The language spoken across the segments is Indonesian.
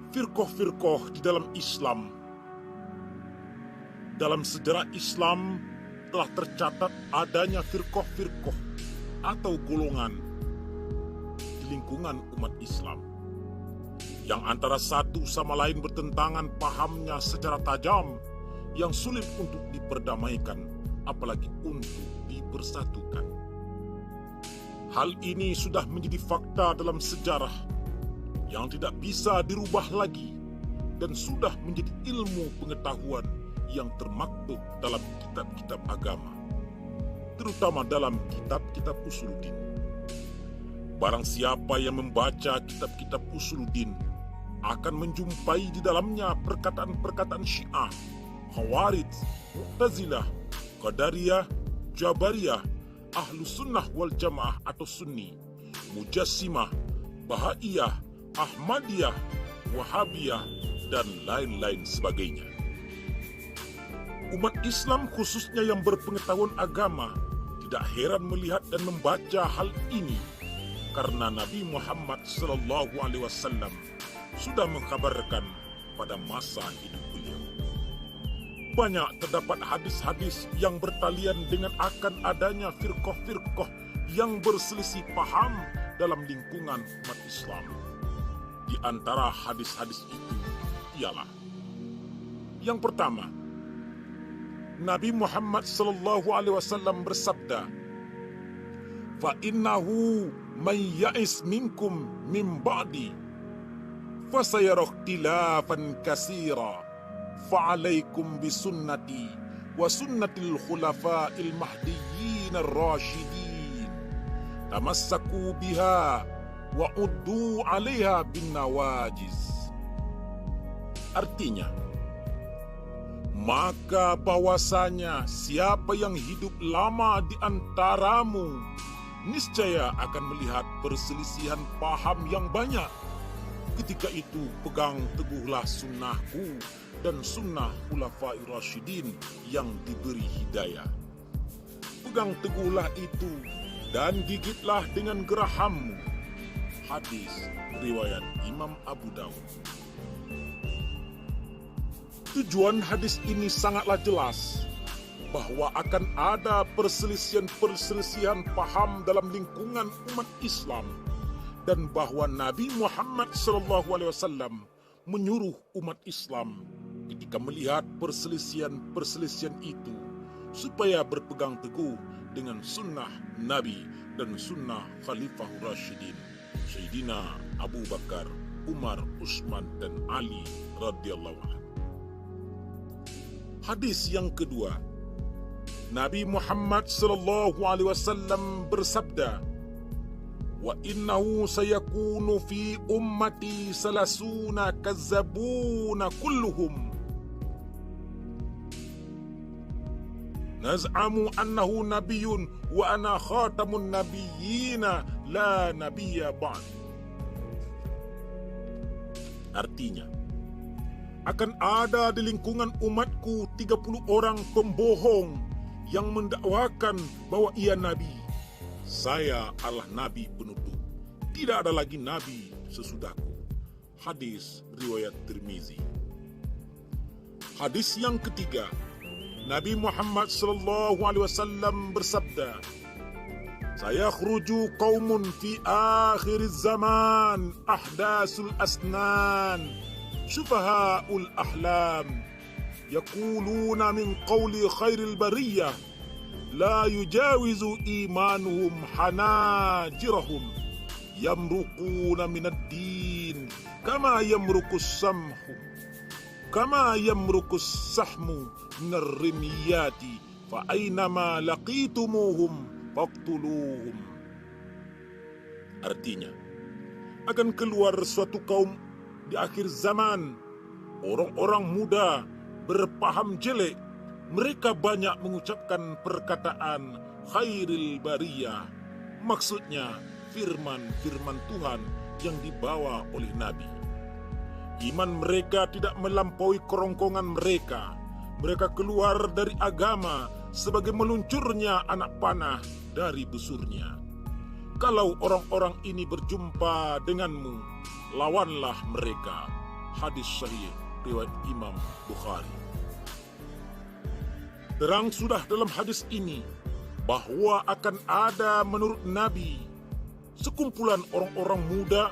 firqah-firqah di dalam Islam. Dalam sejarah Islam telah tercatat adanya firqah-firqah atau golongan di lingkungan umat Islam yang antara satu sama lain bertentangan pahamnya secara tajam, yang sulit untuk diperdamaikan, apalagi untuk dipersatukan. Hal ini sudah menjadi fakta dalam sejarah yang tidak bisa dirubah lagi dan sudah menjadi ilmu pengetahuan yang termaktub dalam kitab-kitab agama, terutama dalam kitab-kitab usuluddin. Barang siapa yang membaca kitab-kitab usuluddin akan menjumpai di dalamnya perkataan-perkataan Syiah, Khawarij, Mu'tazilah, Qadariyah, Jabariyah, Ahlus Sunnah wal Jamaah atau Sunni, Mujassimah, Bahaiyah, Ahmadiyah, Wahabiyah, dan lain-lain sebagainya. Umat Islam khususnya yang berpengetahuan agama tidak heran melihat dan membaca hal ini, karena Nabi Muhammad SAW sudah mengkabarkan pada masa hidup beliau. Banyak terdapat hadis-hadis yang bertalian dengan akan adanya firqah-firqah yang berselisih paham dalam lingkungan umat Islam. Di antara hadis-hadis itu ialah: yang pertama, Nabi Muhammad SAW bersabda, "Fa innahu man ya'is minkum min ba'di fasayara ikhtilafan katsira fa'alaikum bisunnati wa sunnatil khulafa'il mahdiyyin ar-rasyidin tamassaku biha wa uddu 'alaiha bin nawajiz." Artinya, maka bahwasanya siapa yang hidup lama di antaramu niscaya akan melihat perselisihan paham yang banyak. Ketika itu pegang teguhlah sunnahku dan sunnah khulafair rasyidin yang diberi hidayah. Pegang teguhlah itu dan gigitlah dengan gerahammu. Hadis riwayat Imam Abu Dawud. Tujuan hadis ini sangatlah jelas, bahwa akan ada perselisihan-perselisihan paham dalam lingkungan umat Islam, dan bahwa Nabi Muhammad SAW menyuruh umat Islam ketika melihat perselisihan-perselisihan itu supaya berpegang teguh dengan sunnah Nabi dan sunnah Khalifah Rasyidin, Sayyidina Abu Bakar, Umar, Utsman, dan Ali radhiyallahu anhu. Hadis yang kedua, Nabi Muhammad SAW bersabda, "Wa innahu sayakunu fi ummati salasuna kazzabuna kulluhum naz'amu annahu nabiyyun wa ana khatamun nabiyyina la nabiyya ba'd." Artinya, akan ada di lingkungan umatku 30 orang pembohong yang mendakwakan bahwa ia nabi. Saya adalah nabi penutup. Tidak ada lagi nabi sesudahku. Hadis riwayat Tirmizi. Hadis yang ketiga, Nabi Muhammad SAW bersabda, "Sayakhruju qaumun fi akhir zaman ahdasul asnan syufaha'ul ahlam yaquluna min qawli khairil bariyah la yujawizu imanuhum hanajirahum yamruquna minad din kama yamruqus sahmu minar rimiyati fa aynama laqitumuhum faqtuluhum." Artinya, akan keluar suatu kaum di akhir zaman, orang-orang muda berpaham jelek. Mereka banyak mengucapkan perkataan khairil bariyah, maksudnya firman-firman Tuhan yang dibawa oleh Nabi. Iman mereka tidak melampaui kerongkongan mereka. Mereka keluar dari agama sebagai meluncurnya anak panah dari busurnya. Kalau orang-orang ini berjumpa denganmu, lawanlah mereka. Hadis sahih riwayat Imam Bukhari. Terang sudah dalam hadis ini bahwa akan ada menurut Nabi sekumpulan orang-orang muda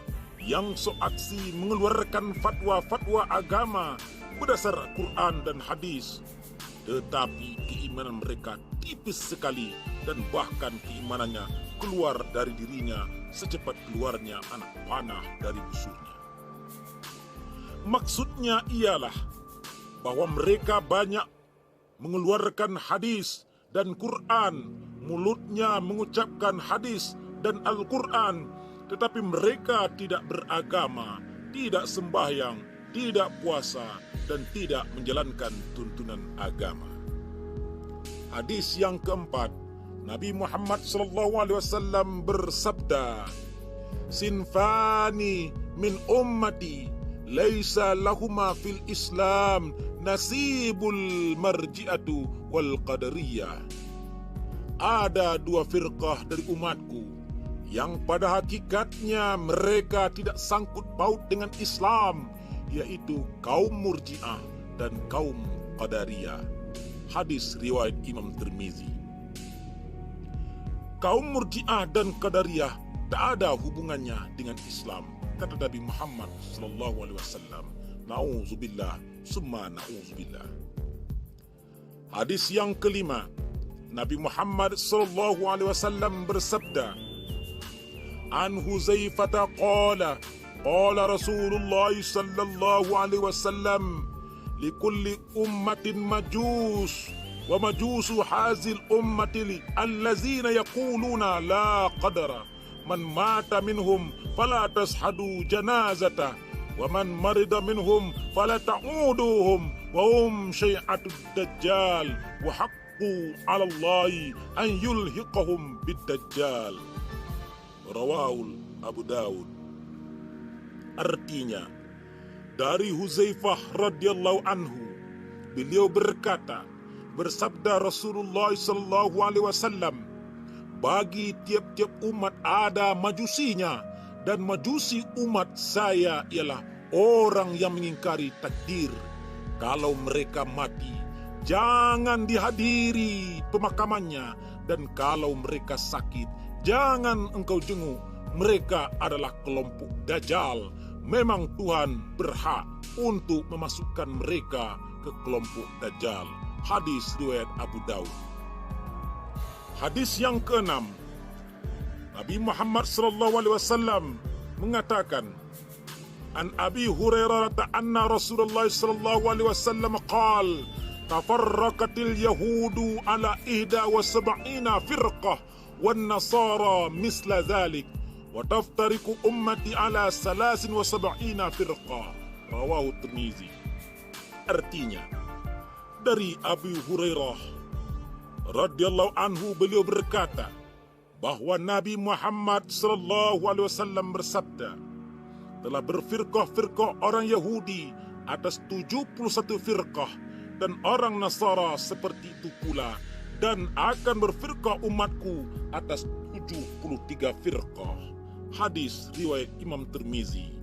yang seaksi mengeluarkan fatwa-fatwa agama berdasar Quran dan hadis, tetapi keimanan mereka tipis sekali dan bahkan keimanannya keluar dari dirinya secepat keluarnya anak panah dari busurnya. Maksudnya ialah bahwa mereka banyak mengeluarkan hadis dan Quran, mulutnya mengucapkan hadis dan Al-Quran, tetapi mereka tidak beragama, tidak sembahyang, tidak puasa, dan tidak menjalankan tuntunan agama. Hadis yang keempat, Nabi Muhammad SAW bersabda, "Sinfani min ummati laisa lahuma fil Islam nasibul marji'atu wal qadariyah." Ada dua firqah dari umatku yang pada hakikatnya mereka tidak sangkut paut dengan Islam, yaitu kaum Murji'ah dan kaum Qadariyah. Hadis riwayat Imam Tirmizi. Kaum Murji'ah dan Qadariyah tak ada hubungannya dengan Islam, kata Nabi Muhammad SAW. Na'udzubillah, summa na'udzubillah. Hadis yang kelima, Nabi Muhammad SAW bersabda, "An Huzaifah qala qala Rasulullah sallallahu alaihi wasallam likulli ummatin majus wa majusu hazil ummati allazina yaquluna la qadara man mata minhum fala tashhadu janazata wa man marida minhum fala ta'uduhum wa hum syai'atud dajjal wa haqqu 'ala Allahi an yulhiqahum bid dajjal." Rawahul Abu Dawud. Artinya, dari Huzaifah radhiyallahu anhu, beliau berkata, bersabda Rasulullah SAW, bagi tiap-tiap umat ada majusinya, dan majusi umat saya ialah orang yang mengingkari takdir. Kalau mereka mati, jangan dihadiri pemakamannya, dan kalau mereka sakit, jangan engkau jenguk. Mereka adalah kelompok Dajjal. Memang Tuhan berhak untuk memasukkan mereka ke kelompok Dajjal. Hadis riwayat Abu Dawud. Hadis yang keenam, Nabi Muhammad SAW mengatakan, An Abi Hurairah anna Rasulullah SAW qala, tafarraqatil yahudu ala 71 firqah wan nasara misla dhalik wa taftariku ummati ala 73 firqah. Rawahu Tirmizi. Artinya, dari Abu Hurairah radhiyallahu anhu, beliau berkata bahwa Nabi Muhammad SAW bersabda, telah berfirqah-firqah orang Yahudi atas 71 firqah dan orang Nasara seperti itu pula, dan akan berfirqah umatku atas 73 firqah. Hadis riwayat Imam Tirmizi.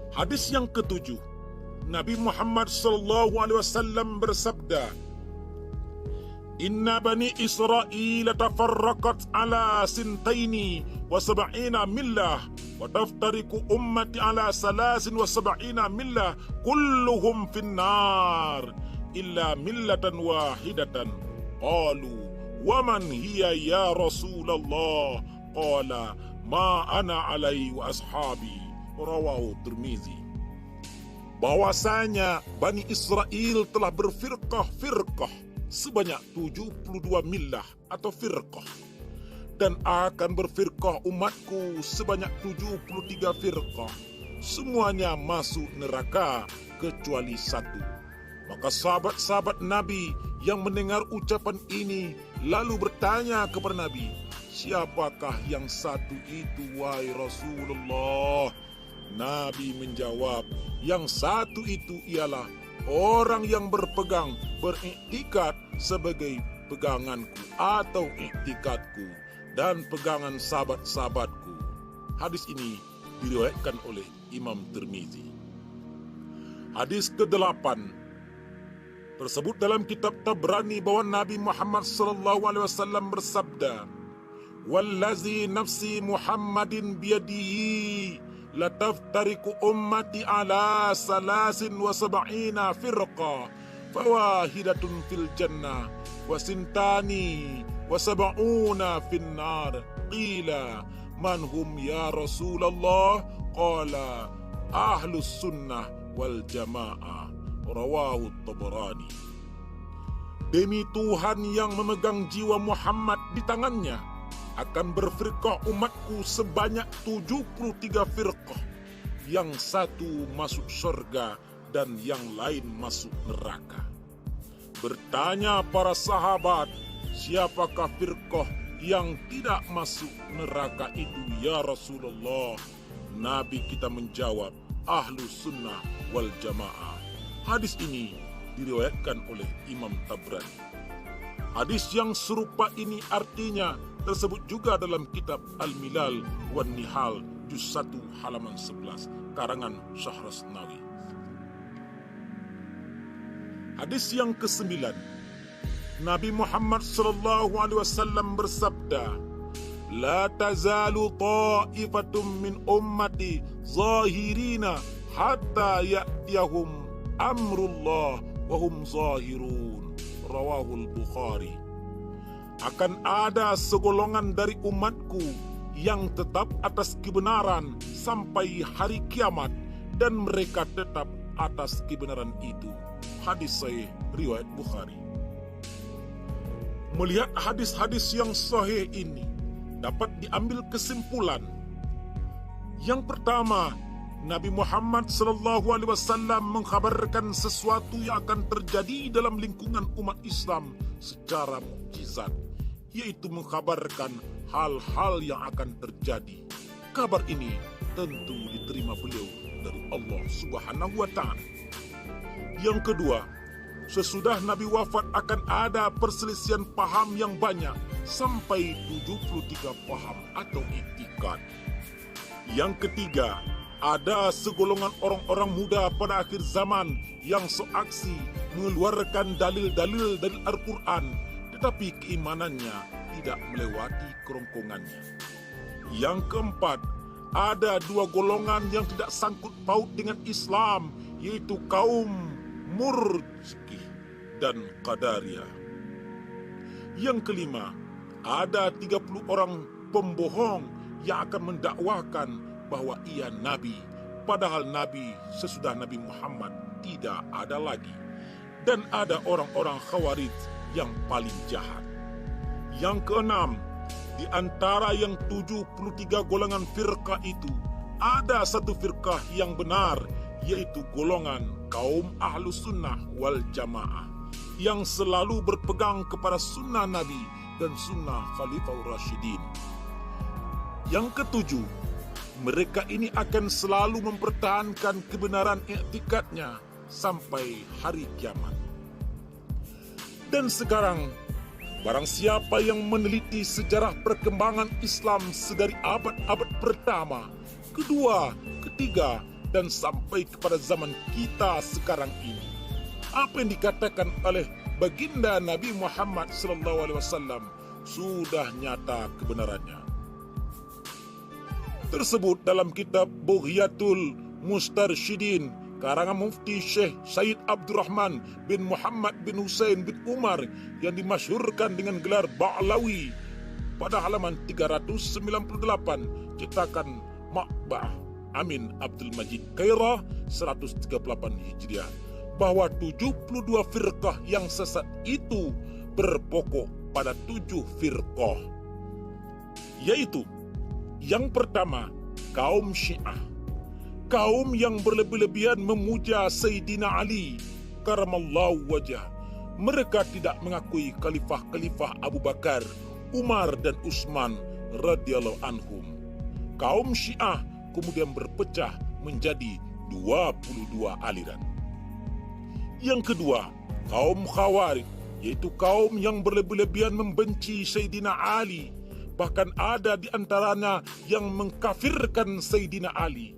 Hadis yang ketujuh, Nabi Muhammad SAW bersabda, Inna bani Israel tafarraqat ala sintaini wa sab'ina millah wa taftariku ummati ala 73 millah kulluhum finnar illa millatan wahidatan. Qalu wa man hiya ya Rasulullah? Qala ma ana alaihi wa ashabi. Rawahu Tirmizi. Bahwasanya Bani Israel telah berfirqah-firqah sebanyak 72 millah atau firqah, dan akan berfirqah umatku sebanyak 73 firqah. Semuanya masuk neraka kecuali satu. Maka sahabat-sahabat Nabi yang mendengar ucapan ini lalu bertanya kepada Nabi, siapakah yang satu itu wahai Rasulullah? Nabi menjawab, yang satu itu ialah orang yang beriktikad sebagai peganganku atau iktikadku dan pegangan sahabat-sahabatku. Hadis ini diriwayatkan oleh Imam Tirmizi. Hadis ke-8 tersebut dalam kitab Tabrani bahwa Nabi Muhammad SAW bersabda, "Wallazi nafsi Muhammadin biyadihi lataftariku ummati ala 73 firqa fawahidatun fil jannah wa sintani wa sab'una fin nar." Qila man hum ya Rasulullah? Qala ahlus sunnah wal jamaah. Rawahu Tabrani. Demi Tuhan yang memegang jiwa Muhammad di tangannya, akan berfirqah umatku sebanyak 73 firqah. Yang satu masuk surga dan yang lain masuk neraka. Bertanya para sahabat, siapakah firqah yang tidak masuk neraka itu ya Rasulullah? Nabi kita menjawab, Ahlus Sunnah wal Jamaah. Hadis ini diriwayatkan oleh Imam Tabrani. Hadis yang serupa ini artinya tersebut juga dalam kitab Al-Milal wan Nihal juz 1 halaman 11 karangan Syahrasnawi. Hadis yang ke-9, Nabi Muhammad SAW bersabda, "La tazalu ta'ifatum min ummati zahirina hatta ya'tiyahum amrullah wa hum zahirun." Rawahul Bukhari. Akan ada segolongan dari umatku yang tetap atas kebenaran sampai hari kiamat, dan mereka tetap atas kebenaran itu. Hadis sahih riwayat Bukhari. Melihat hadis-hadis yang sahih ini, dapat diambil kesimpulan. Yang pertama, Nabi Muhammad SAW mengkhabarkan sesuatu yang akan terjadi dalam lingkungan umat Islam secara mukjizat, yaitu mengkhabarkan hal-hal yang akan terjadi. Kabar ini tentu diterima beliau dari Allah Subhanahu wa Ta'ala. Yang kedua, sesudah Nabi wafat akan ada perselisihan paham yang banyak sampai 73 paham atau i'tikad. Yang ketiga, ada segolongan orang-orang muda pada akhir zaman yang seaksi mengeluarkan dalil-dalil dari Al-Quran, tetapi keimanannya tidak melewati kerongkongannya. Yang keempat, ada dua golongan yang tidak sangkut paut dengan Islam, yaitu kaum Murji'ah dan Qadariyah. Yang kelima, ada 30 orang pembohong yang akan mendakwakan bahwa ia Nabi, padahal Nabi sesudah Nabi Muhammad tidak ada lagi. Dan ada orang-orang Khawarij yang paling jahat. Yang keenam, di antara yang 73 golongan firqah itu, ada satu firqah yang benar, yaitu golongan kaum Ahlus Sunnah wal Jamaah, yang selalu berpegang kepada sunnah Nabi dan sunnah Khalifah Rasyidin. Yang ketujuh, mereka ini akan selalu mempertahankan kebenaran i'tikadnya sampai hari kiamat. Dan sekarang, barang siapa yang meneliti sejarah perkembangan Islam sedari abad-abad pertama, kedua, ketiga, dan sampai kepada zaman kita sekarang ini, apa yang dikatakan oleh baginda Nabi Muhammad SAW sudah nyata kebenarannya. Tersebut dalam kitab Bughyatul Mustarsyidin karangan Mufti Syekh Said Abdurrahman bin Muhammad bin Husain bin Umar yang dimasyhurkan dengan gelar Ba'lawi pada halaman 398, cetakan Makbah Amin Abdul Majid Kairah 138 Hijriah, bahwa 72 firqah yang sesat itu berpokok pada 7 firqah, yaitu yang pertama, kaum Syiah, kaum yang berlebih-lebihan memuja Sayyidina Ali karamallahu wajah. Mereka tidak mengakui khalifah-khalifah Abu Bakar, Umar dan Utsman radhiyallahu anhum. Kaum Syiah kemudian berpecah menjadi 22 aliran. Yang kedua, kaum Khawarij, yaitu kaum yang berlebih-lebihan membenci Sayyidina Ali. Bahkan ada di antaranya yang mengkafirkan Sayyidina Ali.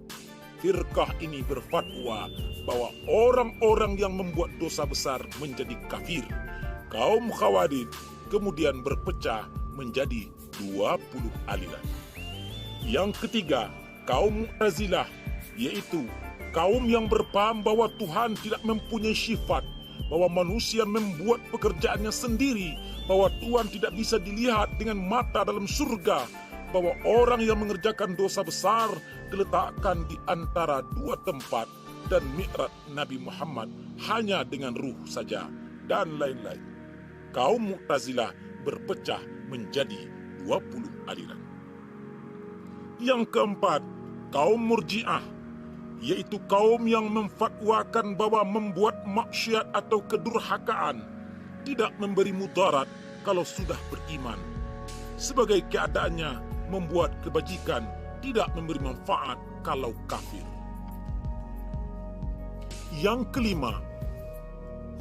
firqah ini berfatwa bahwa orang-orang yang membuat dosa besar menjadi kafir. Kaum Khawarij kemudian berpecah menjadi 20 aliran. Yang ketiga, kaum Mu'tazilah, yaitu kaum yang berpaham bahwa Tuhan tidak mempunyai sifat, bahwa manusia membuat pekerjaannya sendiri, bahwa Tuhan tidak bisa dilihat dengan mata dalam surga, bahwa orang yang mengerjakan dosa besar diletakkan di antara dua tempat dan mi'raj Nabi Muhammad hanya dengan ruh saja, dan lain-lain. Kaum Mu'tazilah berpecah menjadi 20 aliran. Yang keempat, kaum Murji'ah, yaitu kaum yang memfatwakan bahwa membuat maksiat atau kedurhakaan tidak memberi mudarat kalau sudah beriman. Sebagai keadaannya, membuat kebajikan tidak memberi manfaat kalau kafir. Yang kelima,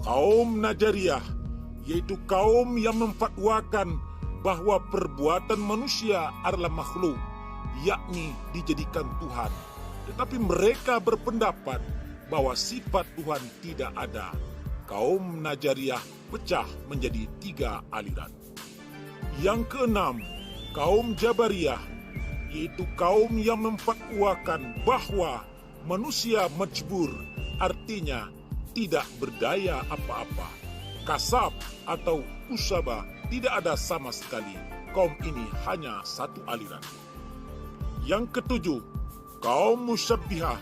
kaum Najariyah, yaitu kaum yang memfatwakan bahwa perbuatan manusia adalah makhluk, yakni dijadikan Tuhan. Tetapi mereka berpendapat bahwa sifat Tuhan tidak ada. Kaum Najariyah pecah menjadi 3 aliran. Yang keenam, kaum Jabariyah, yaitu kaum yang memfatwakan bahwa manusia majbur, artinya tidak berdaya apa-apa. Kasab atau usabah tidak ada sama sekali. Kaum ini hanya 1 aliran. Yang ketujuh, kaum Musyabbihah,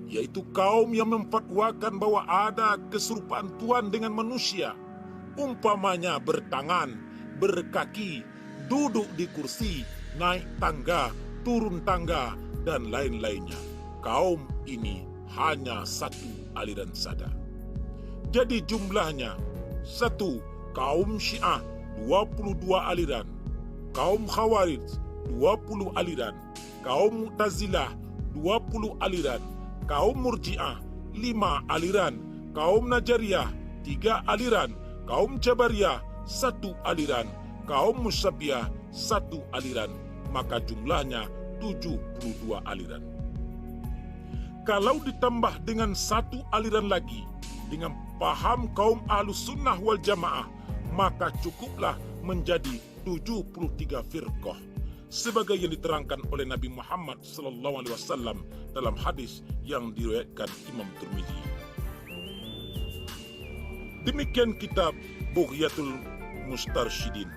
yaitu kaum yang memfatwakan bahwa ada keserupaan Tuhan dengan manusia, umpamanya bertangan, berkaki, duduk di kursi, naik tangga, turun tangga, dan lain-lainnya. Kaum ini hanya 1 aliran saja. Jadi jumlahnya: 1. Kaum Syiah 22 aliran, kaum Khawarij 20 aliran, kaum Mu'tazilah 20 aliran, kaum Murji'ah 5 aliran, kaum Najariyah 3 aliran, kaum Jabariyah 1 aliran, kaum Musyabbihah 1 aliran, maka jumlahnya 72 aliran. Kalau ditambah dengan 1 aliran lagi, dengan paham kaum Ahlus Sunnah wal Jamaah, maka cukuplah menjadi 73 firqah, sebagai yang diterangkan oleh Nabi Muhammad SAW dalam hadis yang diriwayatkan Imam Tirmizi. Demikian kitab Bughyatul Mustarsyidin.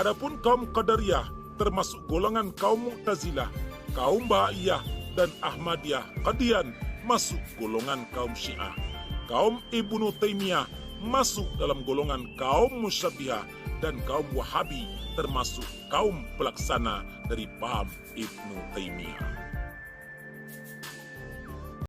Adapun kaum Qadariyah termasuk golongan kaum Mu'tazilah, kaum Bahaiyah dan Ahmadiyah Qadian masuk golongan kaum Syiah. Kaum Ibnu Taimiyah masuk dalam golongan kaum Musyabbihah, dan kaum Wahabi termasuk kaum pelaksana dari paham Ibnu Taimiyah.